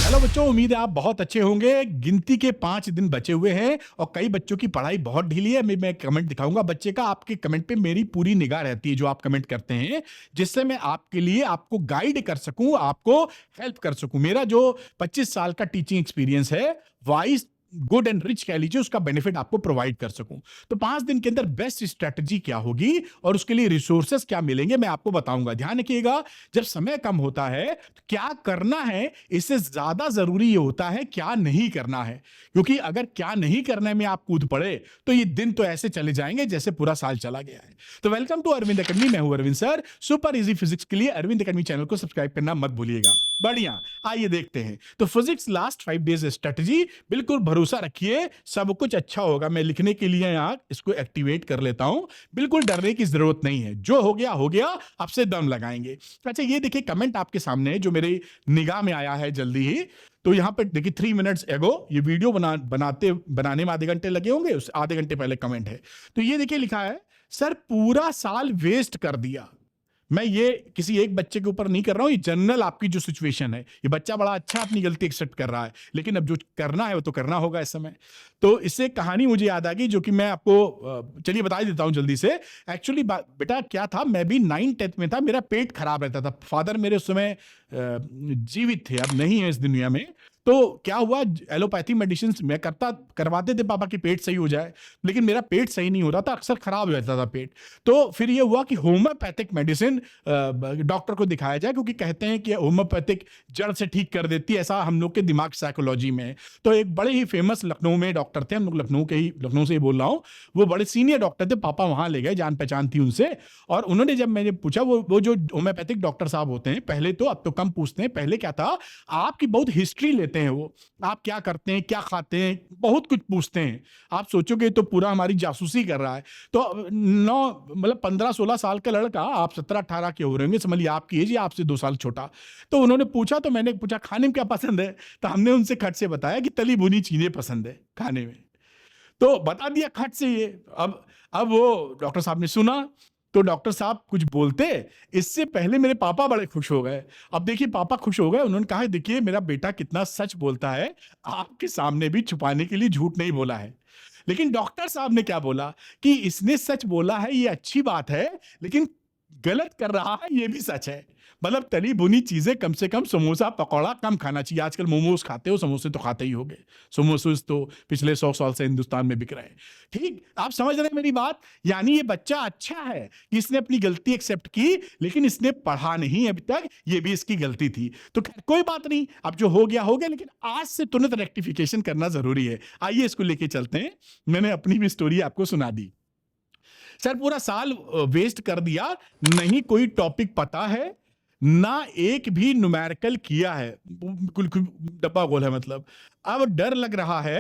Hello बच्चों, उम्मीद है आप बहुत अच्छे होंगे। गिनती के 5 दिन बचे हुए हैं और कई बच्चों की पढ़ाई बहुत ढीली है। मैं कमेंट दिखाऊंगा बच्चे का। आपके कमेंट पे मेरी पूरी निगाह रहती है जो आप कमेंट करते हैं, जिससे मैं आपके लिए आपको गाइड कर सकूं, आपको हेल्प कर सकूं। मेरा जो 25 साल का टीचिंग एक्सपीरियंस है, वाइज गुड एंड रिच कह लीजिए, उसका बेनिफिट आपको प्रोवाइड कर सकूं। तो 5 दिन के अंदर बेस्ट स्ट्रेटजी क्या होगी और उसके लिए रिसोर्सेस क्या मिलेंगे, मैं आपको बताऊंगा। ध्यान रखिएगा, जब समय कम होता है तो क्या करना है, इससे ज्यादा जरूरी ये होता है क्या नहीं करना है। क्योंकि अगर क्या नहीं करने में आप कूद पड़े तो ये दिन तो ऐसे चले जाएंगे जैसे पूरा साल चला गया है। तो वेलकम टू अरविंद एकेडमी। मैं हूं Arvind sir. Super easy physics के लिए अरविंद एकेडमी चैनल को सब्सक्राइब करना मत भूलिएगा। बढ़िया, आइए देखते हैं। तो फिजिक्स लास्ट 5 डेज स्ट्रेटजी, बिल्कुल भरोसा रखिए सब कुछ अच्छा होगा। मैं लिखने के लिए यहां इसको एक्टिवेट कर लेता हूं। बिल्कुल डरने की जरूरत नहीं है, जो हो गया हो गया, आपसे दम लगाएंगे। अच्छा, ये देखिए कमेंट आपके सामने है जो मेरी निगाह में आया है जल्दी ही। तो यहां पे देखिए 3 मिनट्स एगो ये वीडियो बनाने में आधे घंटे लगे होंगे, उस आधे घंटे पहले कमेंट है। तो ये देखिए लिखा है, सर पूरा साल वेस्ट कर दिया। मैं ये किसी एक बच्चे के ऊपर नहीं कर रहा हूं, ये जनरल आपकी जो सिचुएशन है। ये बच्चा बड़ा अच्छा अपनी गलती एक्सेप्ट कर रहा है, लेकिन अब जो करना है वो तो करना होगा इस समय। तो इससे कहानी मुझे याद आ गई जो कि मैं आपको चलिए बता देता हूं जल्दी से। एक्चुअली बेटा क्या था, मैं भी 9th-10th में था, मेरा पेट खराब रहता था। फादर मेरे उस समय जीवित थे, अब नहीं है इस दुनिया में। तो क्या हुआ, एलोपैथी मेडिसिन मैं करवाते थे पापा की पेट सही हो जाए, लेकिन मेरा पेट सही नहीं हो रहा था, अक्सर खराब हो जाता था पेट। तो फिर ये हुआ कि होम्योपैथिक मेडिसिन डॉक्टर को दिखाया जाए, क्योंकि कहते हैं कि होम्योपैथिक जड़ से ठीक कर देती है, ऐसा हम लोग के दिमाग साइकोलॉजी में है। तो एक बड़े ही फेमस लखनऊ में डॉक्टर थे, हम लोग लखनऊ से ही बोल रहा हूँ, वो बड़े सीनियर डॉक्टर थे। पापा वहां ले गए, जान पहचान थी उनसे। और उन्होंने जब मैंने पूछा, वो जो होम्योपैथिक डॉक्टर साहब होते हैं पहले तो, अब तो कम पूछते हैं, पहले क्या था, आपकी बहुत हिस्ट्री लेते हैं वो, आप क्या करते हैं, क्या खाते हैं, बहुत कुछ पूछते हैं। आप सोचोगे तो पूरा हमारी जासूसी कर रहा है। तो 15-16 साल का लड़का, आप 17-18 के हो रहे होंगे, समझ लिया आपकी एज, या आपसे 2 साल छोटा। तो उन्होंने पूछा, तो मैंने पूछा खाने में क्या पसंद है, तो हमने उनसे खट से बताया कि तली भुनी चीजें पसंद है खाने में। तो बता दिया खट से ये। अब वो डॉक्टर साहब ने सुना, तो डॉक्टर साहब कुछ बोलते इससे पहले मेरे पापा बड़े खुश हो गए। अब देखिए पापा खुश हो गए, उन्होंने कहा देखिए मेरा बेटा कितना सच बोलता है, आपके सामने भी छुपाने के लिए झूठ नहीं बोला है। लेकिन डॉक्टर साहब ने क्या बोला कि इसने सच बोला है, ये अच्छी बात है, लेकिन गलत कर रहा है, ये भी सच है। मतलब तली भुनी चीजें कम से कम, समोसा पकौड़ा कम खाना चाहिए। आजकल मोमोज खाते हो, समोसे तो खाते ही होगे। समोसे तो पिछले 100 साल से हिंदुस्तान में बिक रहे हैं। ठीक, आप समझ रहे हैं मेरी बात। यानी ये बच्चा अच्छा है कि इसने अपनी गलती एक्सेप्ट की, लेकिन इसने पढ़ा नहीं अभी तक, ये भी इसकी गलती थी। तो कोई बात नहीं, अब जो हो गया, लेकिन आज से तुरंत रेक्टिफिकेशन करना जरूरी है। आइए इसको लेके चलते हैं। मैंने अपनी भी स्टोरी आपको सुना दी। सर पूरा साल वेस्ट कर दिया, नहीं कोई टॉपिक पता है, ना एक भी न्यूमेरिकल किया है, बिल्कुल डब्बा गोल है। मतलब अब डर लग रहा है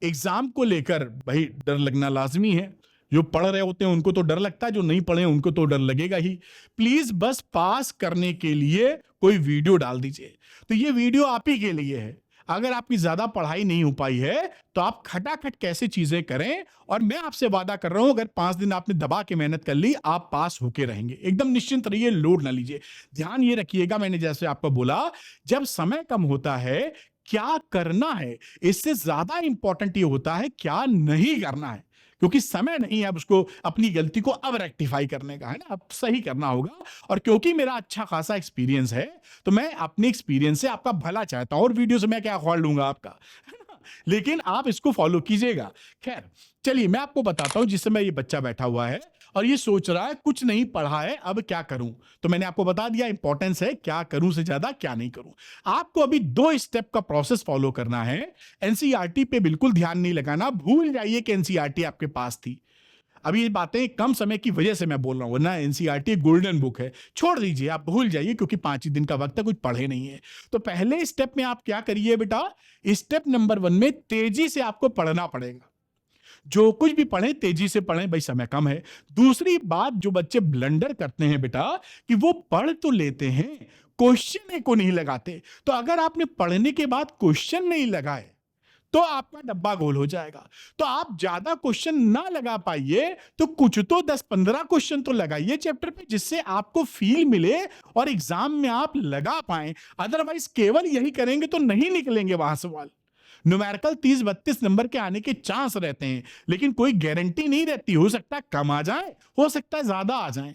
एग्जाम को लेकर। भाई डर लगना लाजमी है, जो पढ़ रहे होते हैं उनको तो डर लगता है, जो नहीं पढ़े उनको तो डर लगेगा ही। प्लीज बस पास करने के लिए कोई वीडियो डाल दीजिए। तो ये वीडियो आप ही के लिए है। अगर आपकी ज्यादा पढ़ाई नहीं हो पाई है तो आप खटाखट कैसे चीजें करें, और मैं आपसे वादा कर रहा हूं अगर 5 दिन आपने दबा के मेहनत कर ली, आप पास होके रहेंगे। एकदम निश्चिंत रहिए, लोड ना लीजिए। ध्यान ये रखिएगा, मैंने जैसे आपको बोला, जब समय कम होता है क्या करना है, इससे ज्यादा इंपॉर्टेंट ये होता है क्या नहीं करना है। क्योंकि समय नहीं है अब उसको अपनी गलती को अब रेक्टिफाई करने का, है ना, अब सही करना होगा। और क्योंकि मेरा अच्छा खासा एक्सपीरियंस है, तो मैं अपने एक्सपीरियंस से आपका भला चाहता हूं, और वीडियो से मैं क्या खोल लूंगा आपका, है ना? लेकिन आप इसको फॉलो कीजिएगा। खैर चलिए मैं आपको बताता हूं। जिस समय ये बच्चा बैठा हुआ है और ये सोच रहा है कुछ नहीं पढ़ा है, अब क्या करूं, तो मैंने आपको बता दिया इंपॉर्टेंस है क्या करूं से ज्यादा क्या नहीं करूं। आपको अभी 2 स्टेप का प्रोसेस फॉलो करना है। एनसीईआरटी पे बिल्कुल ध्यान नहीं लगाना, भूल जाइए कि एनसीईआरटी आपके पास थी। अभी ये बातें कम समय की वजह से मैं बोल रहा हूं, वरना एनसीईआरटी गोल्डन बुक है, छोड़ दीजिए, आप भूल जाइए, क्योंकि 5 ही दिन का वक्त है, कुछ पढ़े नहीं है। तो पहले स्टेप में आप क्या करिए बेटा, स्टेप नंबर 1 में तेजी से आपको पढ़ना पड़ेगा। जो कुछ भी पढ़ें तेजी से पढ़ें, भाई समय कम है। दूसरी बात, जो बच्चे ब्लंडर करते हैं बेटा, कि वो पढ़ तो लेते हैं, क्वेश्चन को नहीं लगाते। तो अगर आपने पढ़ने के बाद क्वेश्चन नहीं लगाए तो आपका डब्बा गोल हो जाएगा। तो आप ज्यादा क्वेश्चन ना लगा पाइए तो कुछ तो 10-15 क्वेश्चन तो लगाइए चैप्टर पे, जिससे आपको फील मिले और एग्जाम में आप लगा पाए। अदरवाइज केवल यही करेंगे तो नहीं निकलेंगे वहां सवाल। न्यूमेरिकल 30-32 नंबर के आने के चांस रहते हैं, लेकिन कोई गारंटी नहीं रहती। हो सकता है कम आ जाए, हो सकता है ज्यादा आ जाए।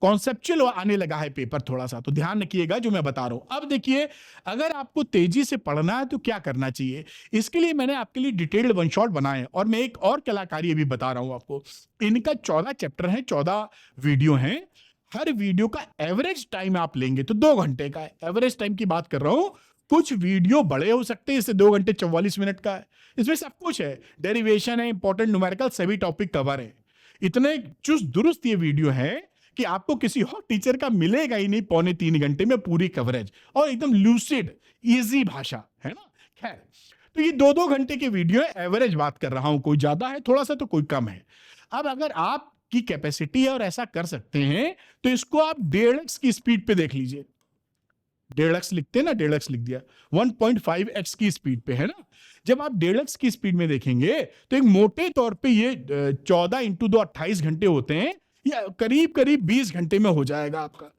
कॉन्सेप्चुअल आने लगा है पेपर थोड़ा सा, तो ध्यान रखिएगा जो मैं बता रहा हूं। अब देखिए, अगर आपको तेजी से पढ़ना है तो क्या करना चाहिए, इसके लिए मैंने आपके लिए डिटेल्ड वन शॉट बनाए और मैं एक और कलाकारी अभी बता रहा हूं आपको। इनका 14 चैप्टर है, 14 वीडियो हैं। हर वीडियो का एवरेज टाइम आप लेंगे तो 2 घंटे का है। एवरेज टाइम की बात कर रहा हूं। कुछ वीडियो बड़े हो सकते हैं, इससे 2 घंटे 44 मिनट का है। इसमें सब कुछ है, डेरिवेशन है, इंपॉर्टेंट न्यूमेरिकल, सभी टॉपिक कवर है। इतने चुस्त दुरुस्त ये वीडियो है कि आपको किसी और टीचर का मिलेगा ही नहीं। 2.25-3 घंटे में पूरी कवरेज और एकदम लूसिड इजी भाषा है ना। खैर, तो ये 2-2 घंटे के वीडियो है, एवरेज बात कर रहा हूं, कोई ज्यादा है थोड़ा सा तो कोई कम है। अब अगर आपकी कैपेसिटी है और ऐसा कर सकते हैं तो इसको आप 1.5x की स्पीड पे देख लीजिए। 1.5x लिखते हैं ना, 1.5x लिख दिया, 1.5x की स्पीड पे है ना। जब आप 1.5x की स्पीड में देखेंगे तो एक मोटे तौर पे ये 14 इंटू 2 28 घंटे होते हैं, या करीब करीब 20 घंटे में हो जाएगा आपका।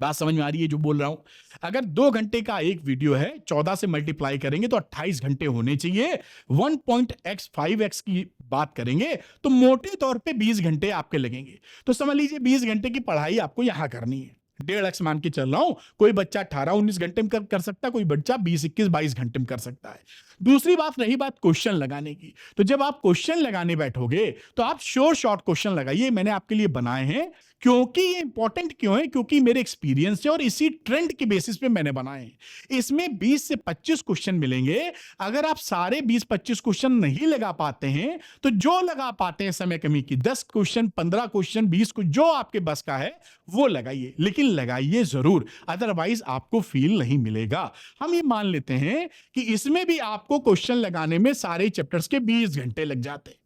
बात समझ में आ रही है जो बोल रहा हूं। अगर 2 घंटे का एक वीडियो है, 14 से मल्टीप्लाई करेंगे तो 28 घंटे होने चाहिए। 1.5x की बात करेंगे तो मोटे तौर पे 20 घंटे आपके लगेंगे। तो समझ लीजिए 20 घंटे की पढ़ाई आपको यहां करनी है। 1.5x मान के चल रहा हूं। कोई बच्चा 18-19 घंटे में कर सकता है, कोई बच्चा 20-21-22 घंटे में कर सकता है। दूसरी बात, रही बात क्वेश्चन लगाने की, तो जब आप क्वेश्चन लगाने बैठोगे तो आप श्योर शॉर्ट क्वेश्चन लगाइए। मैंने आपके लिए बनाए हैं। क्योंकि ये इंपॉर्टेंट क्यों है, क्योंकि मेरे एक्सपीरियंस से और इसी ट्रेंड के बेसिस पे मैंने बनाए हैं। इसमें 20 से 25 क्वेश्चन मिलेंगे। अगर आप सारे 20-25 क्वेश्चन नहीं लगा पाते हैं तो जो लगा पाते हैं समय कमी की 10 क्वेश्चन, 15 क्वेश्चन, 20 को जो आपके बस का है वो लगाइए, लेकिन लगाइए जरूर, अदरवाइज आपको फील नहीं मिलेगा। हम ये मान लेते हैं कि इसमें भी आपको क्वेश्चन लगाने में सारे चैप्टर्स के 20 घंटे लग जाते,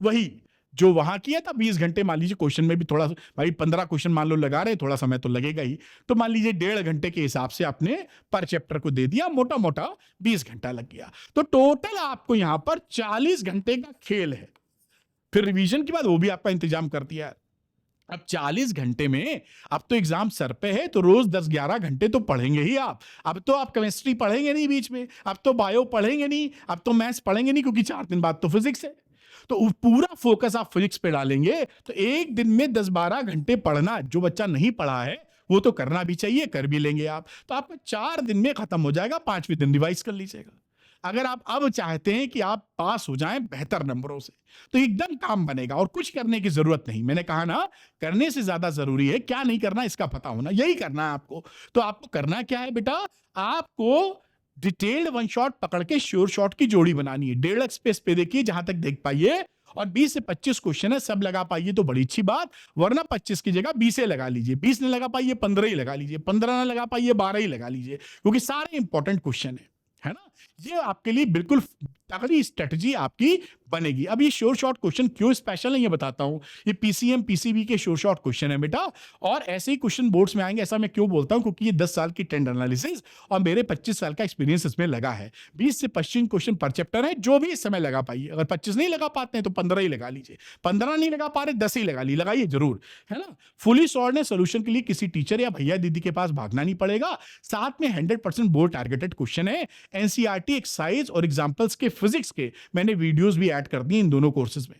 वही जो वहां किया था 20 घंटे। मान लीजिए क्वेश्चन में भी थोड़ा, भाई 15 क्वेश्चन मान लो लगा रहे, थोड़ा समय तो लगेगा ही, तो मान लीजिए 1.5 घंटे के हिसाब से आपने पर चैप्टर को दे दिया, मोटा मोटा 20 घंटा लग गया। तो टोटल आपको यहां पर 40 घंटे का खेल है। फिर रिवीजन के बाद वो भी आपका इंतजाम कर दिया। अब 40 घंटे में, अब तो एग्जाम सर पे है तो रोज 10-11 घंटे तो पढ़ेंगे ही आप। अब तो आप केमिस्ट्री पढ़ेंगे नहीं बीच में, अब तो बायो पढ़ेंगे नहीं, अब तो मैथ्स पढ़ेंगे नहीं, क्योंकि 4 दिन बाद तो फिजिक्स है। तो पूरा फोकस आप फिजिक्स पे डालेंगे। तो एक दिन में 10-12 घंटे पढ़ना, जो बच्चा नहीं पढ़ा है वो तो करना भी चाहिए, कर भी लेंगे आप। तो आपका 4 दिन में खत्म हो जाएगा, 5वें दिन रिवाइज कर लीजिएगा। अगर आप अब चाहते हैं कि आप पास हो जाएं बेहतर नंबरों से, तो एकदम काम बनेगा और कुछ करने की जरूरत नहीं। मैंने कहा ना, करने से ज्यादा जरूरी है क्या नहीं करना इसका पता होना, यही करना है आपको। तो आपको करना क्या है बेटा, आपको डिटेल्ड वन शॉट पकड़ के श्योर शॉट की जोड़ी बनानी है। 1.5 स्पेस पे देखिए जहां तक देख पाइए, और 20 से 25 क्वेश्चन है, सब लगा पाइए तो बड़ी अच्छी बात, वरना 25 की जगह 20 लगा लीजिए। 20 ने लगा पाइए 15 ही लगा लीजिए, 15 ने लगा पाइए 12 ही लगा लीजिए, क्योंकि सारे इंपॉर्टेंट क्वेश्चन है ना। ये आपके लिए बिल्कुल तगड़ी स्ट्रेटजी आपकी बनेगी। अब ये श्योर शॉर्ट क्वेश्चन क्यों स्पेशल है ये बताता हूं। ये पीसीएम पीसीबी के श्योर शॉर्ट क्वेश्चन है बेटा, और ऐसे ही क्वेश्चन बोर्ड्स में आएंगे। ऐसा मैं क्यों बोलता हूं, क्योंकि ये 10 साल की ट्रेंड एनालिसिस और मेरे 25 साल का एक्सपीरियंस इसमें लगा है। 20 से 25 क्वेश्चन पर चैप्टर है, जो भी इस समय लगा पाइए। अगर 25 नहीं लगा पाते हैं तो 15 ही लगा लीजिए, 15 नहीं लगा पा रहे 10 ही लगा लीजिए, लगाइए जरूर, है ना। फुली सॉर्टेड सोल्यूशन के लिए किसी टीचर या भैया दीदी के पास भागना नहीं पड़ेगा। साथ में 100% बोर्ड टारगेटेड क्वेश्चन है। एनसीईआरटी एक्सरसाइज और एग्जांपल्स के फिजिक्स के मैंने वीडियोस भी ऐड कर दिए इन दोनों कोर्सेज में।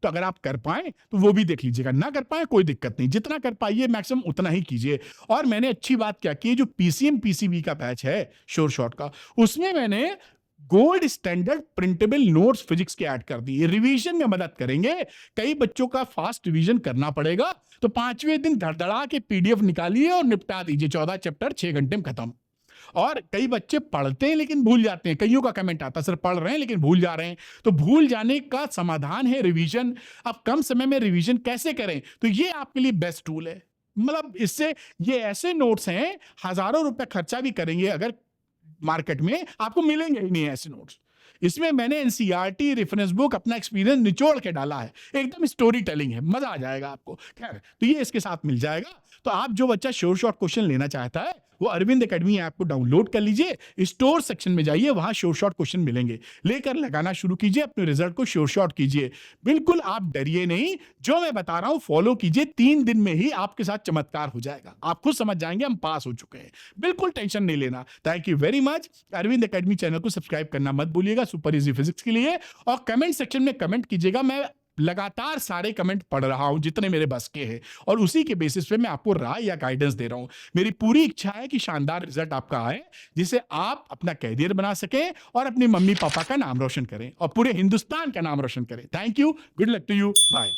तो अगर आप कर पाए तो वो भी देख लीजिएगा, ना कर पाए कोई दिक्कत नहीं, जितना कर पाइए मैक्सिमम उतना ही कीजिए। और मैंने अच्छी बात क्या की, जो पीसीएम पीसीबी का बैच है श्योर शॉर्ट का, उसमें मैंने gold standard printable notes physics के ऐड कर दिए। रिवीजन में मदद करेंगे। कई बच्चों का फास्ट रिवीजन करना पड़ेगा, तो 5वें दिन धड़धड़ा के पीडीएफ निकालिए और निपटा दीजिए। 14 चैप्टर 6 घंटे में खत्म। और कई बच्चे पढ़ते हैं लेकिन भूल जाते हैं। कईयों का कमेंट आता है, सर पढ़ रहे हैं लेकिन भूल जा रहे हैं। तो भूल जाने का समाधान है रिवीजन। अब कम समय में रिवीजन कैसे करें, तो ये आपके लिए बेस्ट टूल है। मतलब इससे ये ऐसे नोट्स हैं, हजारों रुपए खर्चा भी करेंगे अगर मार्केट में, आपको मिलेंगे ही नहीं ऐसे नोट्स। इसमें मैंने एनसीईआरटी रेफरेंस बुक अपना एक्सपीरियंस निचोड़ के डाला है, एकदम स्टोरी टेलिंग है, मजा आ जाएगा आपको। खैर, तो ये इसके साथ मिल जाएगा। तो आप जो बच्चा श्योर शॉर्ट क्वेश्चन लेना चाहता है वो अरविंद एकेडमी ऐप को डाउनलोड कर लीजिए, स्टोर सेक्शन में जाइए, वहां श्योर शॉट क्वेश्चन मिलेंगे, लेकर लगाना शुरू कीजिए, अपने रिजल्ट को श्योर शॉट कीजिए। बिल्कुल आप डरिए नहीं, जो मैं बता रहा हूं फॉलो कीजिए, 3 दिन में ही आपके साथ चमत्कार हो जाएगा, आप खुद समझ जाएंगे हम पास हो चुके हैं। बिल्कुल टेंशन नहीं लेना। Thank you very much. Arvind academy channel को सब्सक्राइब करना मत भूलिएगा सुपर इजी फिजिक्स के लिए, और कमेंट सेक्शन में कमेंट कीजिएगा। मैं लगातार सारे कमेंट पढ़ रहा हूं जितने मेरे बस के हैं, और उसी के बेसिस पे मैं आपको राय या गाइडेंस दे रहा हूं। मेरी पूरी इच्छा है कि शानदार रिजल्ट आपका आए, जिसे आप अपना कैरियर बना सकें और अपनी मम्मी पापा का नाम रोशन करें और पूरे हिंदुस्तान का नाम रोशन करें। Thank you, good luck to you, bye.